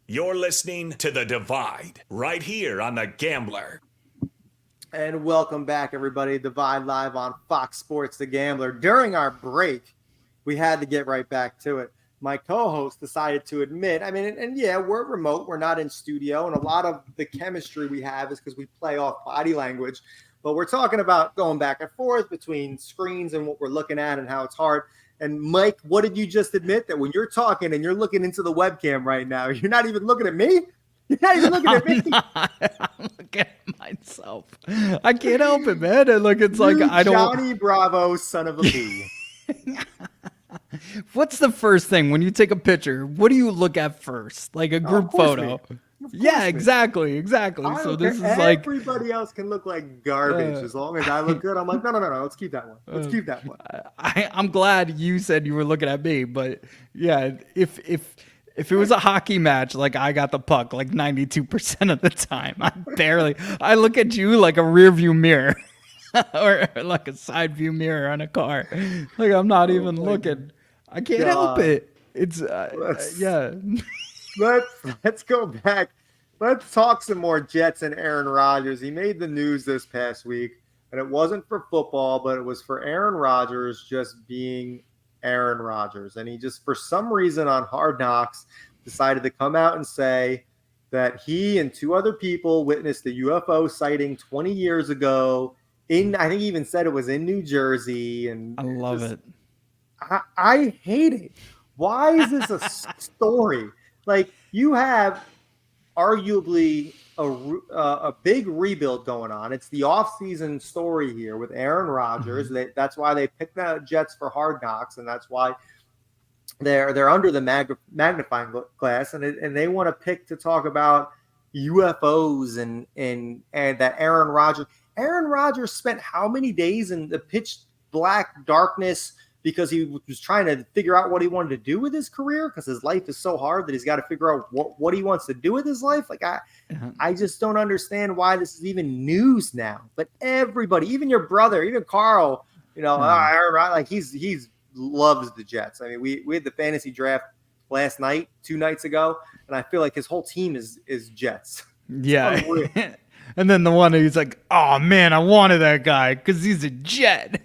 You're listening to The Divide right here on The Gambler. And welcome back, everybody. Divide Live on Fox Sports The Gambler. During our break, we had to get right back to it. My co-host decided to admit, and yeah, we're remote. We're not in studio. And a lot of the chemistry we have is because we play off body language. But we're talking about going back and forth between screens and what we're looking at and how it's hard. And Mike, what did you just admit? That when you're talking and you're looking into the webcam right now, you're not even looking at me? You're not even looking at me? I'm looking at myself. I can't help it, man. And look, it's like I don't. Johnny Bravo, son of a bee. What's the first thing when you take a picture? What do you look at first? Like a group photo? Yeah, exactly. So this is like everybody else can look like garbage as long as I look good. I'm like, no. Let's keep that one. Let's keep that one. I'm glad you said you were looking at me, but yeah, if it was a hockey match, like I got the puck like 92% of the time. I look at you like a rear view mirror or like a side view mirror on a car. Like I'm not even looking. I can't help it. It's yeah. Let's go back. Let's talk some more Jets and Aaron Rodgers. He made the news this past week, and it wasn't for football, but it was for Aaron Rodgers just being Aaron Rodgers. And he just, for some reason on Hard Knocks, decided to come out and say that he and two other people witnessed a UFO sighting 20 years ago I think he even said it was in New Jersey. And I love it. I hate it. Why is this a story? Like, you have arguably a big rebuild going on. It's the offseason story here with Aaron Rodgers. Mm-hmm. That's why they picked the Jets for Hard Knocks, and that's why they're under the magnifying glass, and they want to pick to talk about UFOs and that Aaron Rodgers spent how many days in the pitch black darkness because he was trying to figure out what he wanted to do with his career, because his life is so hard that he's got to figure out what he wants to do with his life. Like, I just don't understand why this is even news now. But everybody, even your brother, even Carl, like he's loves the Jets. I mean, we had the fantasy draft last night, 2 nights ago, and I feel like his whole team is Jets. Yeah. And then the one who's like, oh man, I wanted that guy because he's a Jet.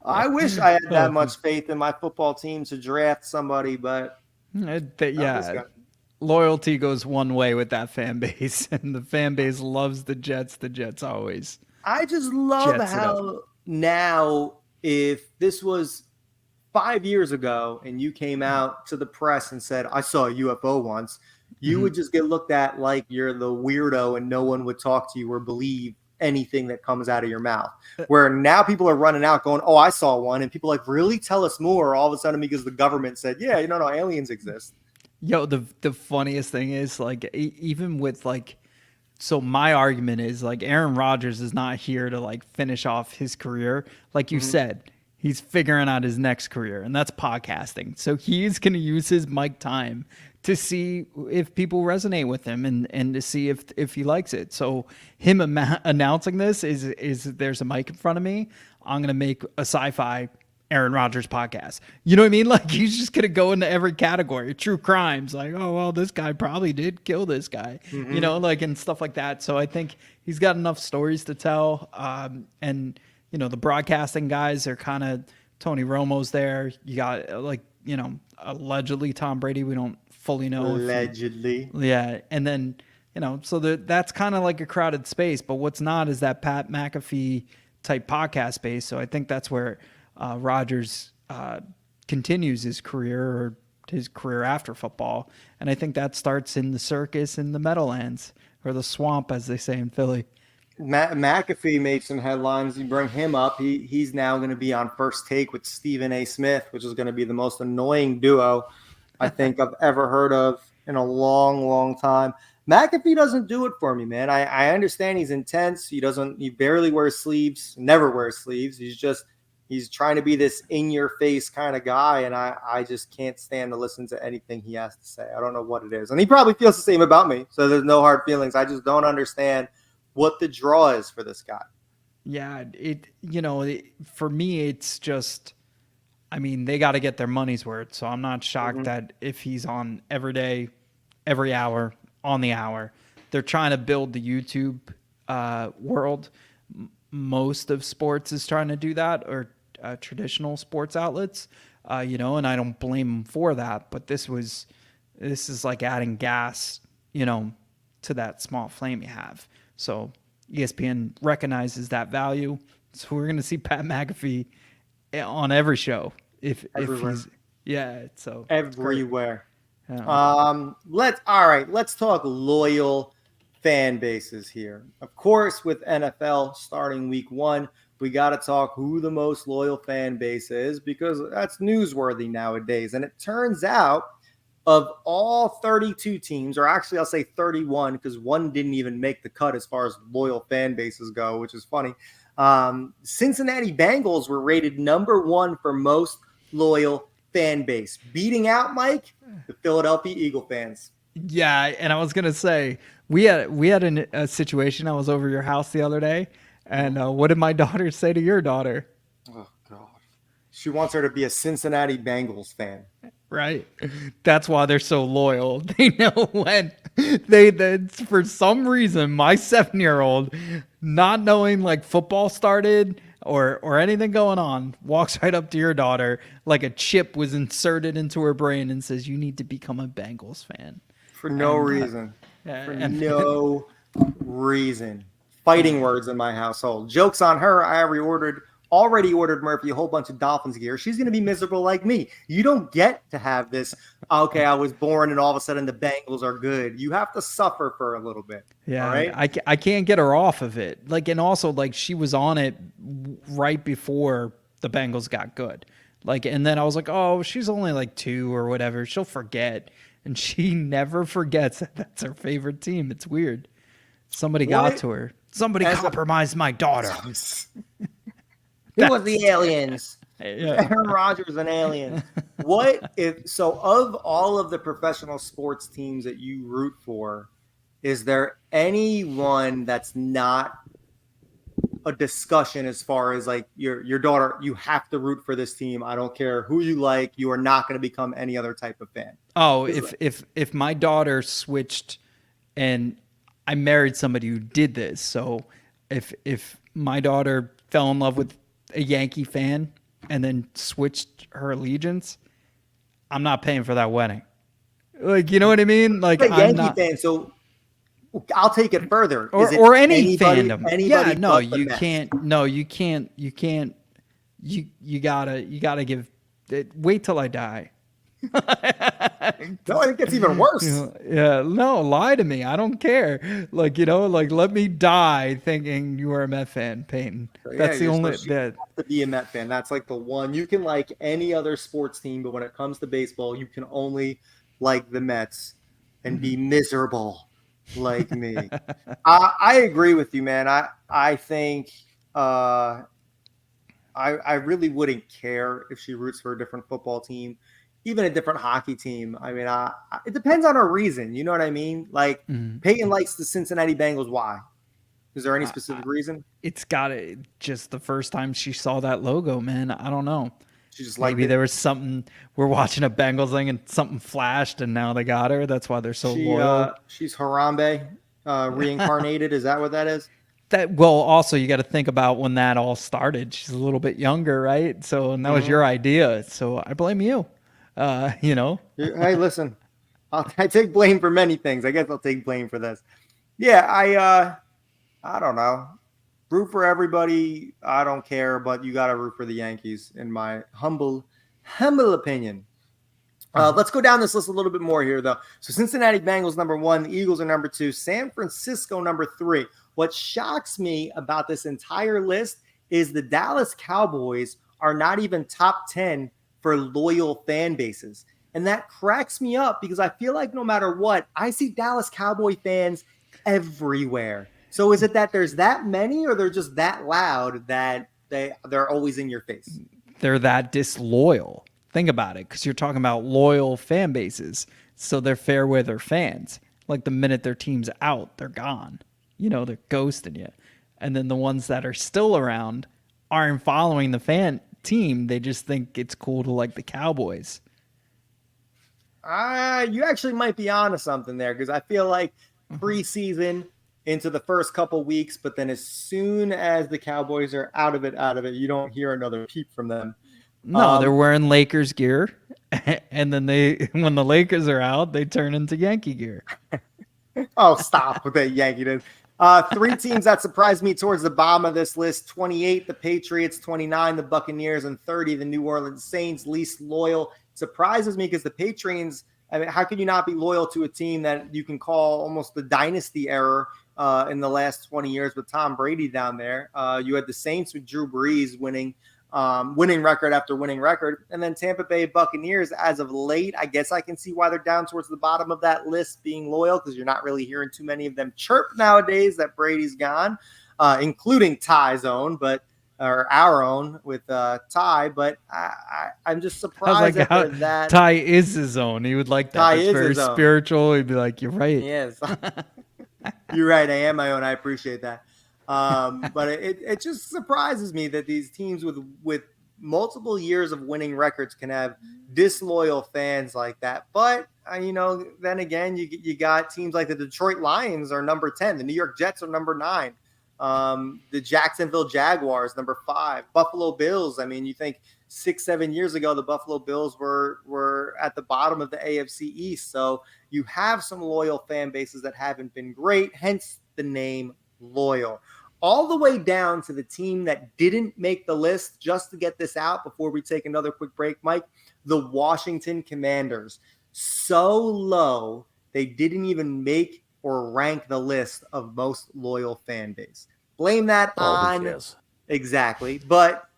I wish I had that much faith in my football team to draft somebody, but loyalty goes one way with that fan base, and the fan base loves the Jets. The Jets always. I just love how now, if this was 5 years ago and you came out to the press and said, I saw a UFO once, you would just get looked at like you're the weirdo and no one would talk to you or believe anything that comes out of your mouth. Where now people are running out going, oh, I saw one. And people are like, really? Tell us more. All of a sudden, because the government said, yeah, no, aliens exist. Yo, the funniest thing is, like, even with, like, so my argument is, like, Aaron Rodgers is not here to, like, finish off his career. Like you said, he's figuring out his next career, and that's podcasting. So he's going to use his mic time to see if people resonate with him and to see if he likes it. So him announcing this is there's a mic in front of me. I'm going to make a sci-fi Aaron Rodgers podcast. You know what I mean? Like, he's just going to go into every category. True crimes. Like, oh, well, this guy probably did kill this guy, you know, like, and stuff like that. So I think he's got enough stories to tell. And, you know, the broadcasting guys are kind of, Tony Romo's there. You got, like, you know, allegedly Tom Brady. We don't fully know. Allegedly. Yeah. And then, you know, so that's kind of like a crowded space, but what's not is that Pat McAfee type podcast space. So I think that's where Rodgers continues his career, or his career after football. And I think that starts in the circus in the Meadowlands, or the swamp, as they say in Philly. McAfee made some headlines. You bring him up. He's now going to be on First Take with Stephen A. Smith, which is going to be the most annoying duo I think I've ever heard of in a long, long time. McAfee doesn't do it for me, man. I understand he's intense. He barely wears sleeves, never wears sleeves. He's trying to be this in-your-face kind of guy, and I just can't stand to listen to anything he has to say. I don't know what it is. And he probably feels the same about me, so there's no hard feelings. I just don't understand what the draw is for this guy. Yeah, for me, it's just, I mean, they got to get their money's worth. So I'm not shocked that if he's on every day, every hour, on the hour, they're trying to build the YouTube world. Most of sports is trying to do that, or traditional sports outlets, and I don't blame them for that. But this is like adding gas, to that small flame you have. So ESPN recognizes that value. So we're going to see Pat McAfee on every show. If he's, so everywhere. Yeah. Let's talk loyal fan bases here. Of course, with NFL starting week 1, we got to talk who the most loyal fan base is, because that's newsworthy nowadays. And it turns out, of all 32 teams, or actually I'll say 31, because one didn't even make the cut as far as loyal fan bases go, which is funny. Cincinnati Bengals were rated number 1 for most loyal fan base, beating out, Mike, the Philadelphia Eagle fans. Yeah, and I was gonna say we had a situation. I was over your house the other day, and what did my daughter say to your daughter? Oh God, she wants her to be a Cincinnati Bengals fan. Right, that's why they're so loyal. They know when they for some reason my 7-year-old, not knowing like football started or anything going on, walks right up to your daughter like a chip was inserted into her brain and says, "You need to become a Bengals fan." For no reason. No reason. Fighting words in my household. Joke's on her. I already ordered Murphy a whole bunch of Dolphins gear. She's going to be miserable like me. You don't get to have this, okay, I was born and all of a sudden the Bengals are good. You have to suffer for a little bit. Yeah, right? I can't get her off of it. Like, and also, like, she was on it right before the Bengals got good. Like, and then I was like, oh, she's only like 2 or whatever. She'll forget. And she never forgets that that's her favorite team. It's weird. Somebody got to her. Somebody compromised my daughter. It was the aliens. Yeah. Aaron Rodgers and aliens. Of all of the professional sports teams that you root for, is there anyone that's not a discussion as far as like your daughter, you have to root for this team? I don't care who you like. You are not going to become any other type of fan. Oh, if my daughter switched, and I married somebody who did this, so if my daughter fell in love with a Yankee fan and then switched her allegiance, I'm not paying for that wedding. Like, you know what I mean? Like, I'm a Yankee fan, so I'll take it further. Or any fandom. Anybody no, you can't. No, you can't. You can't. You gotta give. Wait till I die. No, it gets even worse. Yeah, no, lie to me. I don't care. Like, let me die thinking you are a Met fan, Peyton. That's the only. You have to be a Met fan. That's like the one. You can like any other sports team, but when it comes to baseball, you can only like the Mets and be miserable like me. I agree with you, man. I think I really wouldn't care if she roots for a different football team, even a different hockey team. I mean, it depends on her reason. You know what I mean? Like, Peyton likes the Cincinnati Bengals. Why? Is there any specific reason? It's got it. Just the first time she saw that logo, man. I don't know. She just maybe there was something. We're watching a Bengals thing and something flashed, and now they got her. That's why they're so loyal. She's Harambe reincarnated. Is that what that is? Also you got to think about when that all started. She's a little bit younger, right? So, and that was your idea. So I blame you. Hey, listen, I take blame for many things. I guess I'll take blame for this. Yeah, I don't know. Root for everybody. I don't care, but you got to root for the Yankees, in my humble opinion. Let's go down this list a little bit more here, though. So Cincinnati Bengals number 1, the Eagles are number 2, San Francisco number 3. What shocks me about this entire list is the Dallas Cowboys are not even top 10 for loyal fan bases. And that cracks me up because I feel like no matter what, I see Dallas Cowboy fans everywhere. So is it that there's that many, or they're just that loud that they're always in your face? They're that disloyal. Think about it, because you're talking about loyal fan bases. So they're fair weather fans. Like, the minute their team's out, they're gone. They're ghosting you. And then the ones that are still around aren't following the fan team. They just think it's cool to like the Cowboys. You actually might be onto something there, because I feel like preseason into the first couple weeks, but then as soon as the Cowboys are out of it, you don't hear another peep from them. No, they're wearing Lakers gear, and then when the Lakers are out, they turn into Yankee gear. Oh, stop with that Yankee. Three teams that surprised me towards the bottom of this list: 28, the Patriots; 29, the Buccaneers; and 30, the New Orleans Saints. Least loyal surprises me because the Patriots. I mean, how can you not be loyal to a team that you can call almost the dynasty era in the last 20 years with Tom Brady down there? You had the Saints with Drew Brees winning record after winning record. And then Tampa Bay Buccaneers, as of late, I guess I can see why they're down towards the bottom of that list being loyal, because you're not really hearing too many of them chirp nowadays that Brady's gone, including Ty's own, or our own with Ty. But I'm just surprised that Ty is his own. He would like that. Ty It's is very his own. spiritual. He'd be like, you're right. Yes. You're right. I am my own. I appreciate that. But it just surprises me that these teams with multiple years of winning records can have disloyal fans like that. But then again, you got teams like the Detroit Lions are number 10, the New York Jets are number 9, the Jacksonville Jaguars number 5, Buffalo Bills. I mean, you think 6-7 years ago the Buffalo Bills were at the bottom of the AFC East. So you have some loyal fan bases that haven't been great, hence the name loyal. All the way down to the team that didn't make the list, just to get this out before we take another quick break, Mike, the Washington Commanders. So low, they didn't even make or rank the list of most loyal fan base. Blame that on... Because. Exactly. But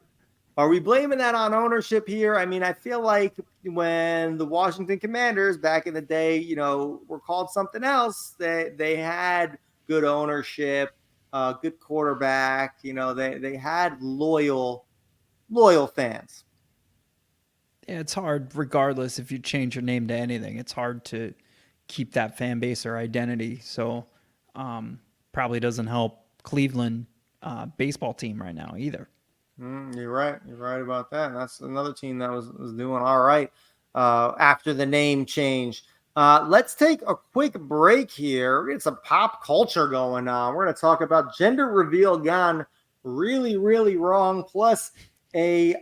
are we blaming that on ownership here? I mean, I feel like when the Washington Commanders back in the day, were called something else, they had good ownership, good quarterback. They had loyal fans. Yeah, it's hard, regardless if you change your name to anything. It's hard to keep that fan base or identity. So probably doesn't help Cleveland baseball team right now either. You're right. You're right about that. And that's another team that was doing all right after the name change. Let's take a quick break here. We're getting some pop culture going on. We're going to talk about gender reveal gone really, really wrong, plus a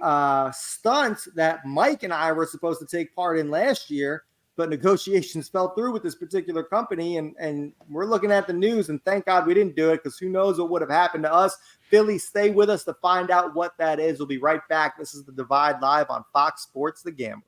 stunt that Mike and I were supposed to take part in last year, but negotiations fell through with this particular company, and we're looking at the news, and thank God we didn't do it, because who knows what would have happened to us. Philly, stay with us to find out what that is. We'll be right back. This is The Divide live on Fox Sports The Gambler.